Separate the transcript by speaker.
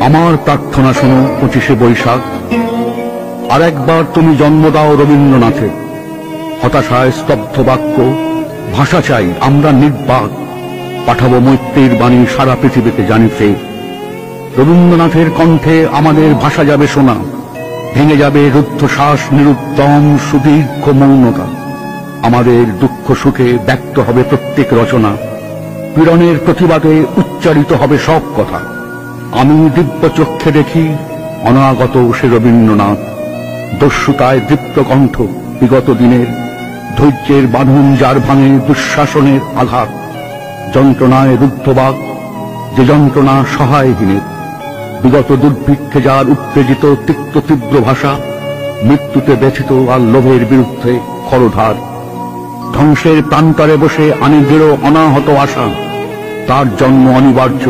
Speaker 1: আমার প্রার্থনা শোনো 25শে বৈশাখ, আর একবার তুমি জন্ম দাও রবীন্দ্রনাথের। হতাশায় স্তব্ধ বাক্য, ভাষা চাই আমরা নির্বাক, পাঠাবো মৈত্রীর বাণী সারা পৃথিবীতে জানিতে। রবীন্দ্রনাথের কণ্ঠে আমাদের ভাষা যাবে শোনা, ভেঙে যাবে রুদ্ধশ্বাস নিরুদ্যম সুদীর্ঘ মৌনতা। আমাদের দুঃখ সুখে ব্যক্ত হবে প্রত্যেক রচনা, পীড়নের প্রতিবাদে উচ্চারিত হবে সব কথা। আমি দিব্য চক্ষে দেখি অনাগত সে রবীন্দ্রনাথ, দস্যুতায় দীপ্ত কণ্ঠ বিগত দিনের, ধৈর্যের বাঁধন যার ভাঙে দুঃশাসনের আঘাত, যন্ত্রণায় রুদ্ধবাক যে যন্ত্রণা সহায়হীনের, বিগত দুর্ভিক্ষে যার উত্তেজিত তিক্ত তীব্র ভাষা, মৃত্যুতে ব্যথিত আর লোভের বিরুদ্ধে খরধার, ধ্বংসের প্রান্তরে বসে আনি দৃঢ় অনাহত আশা, তার জন্ম অনিবার্য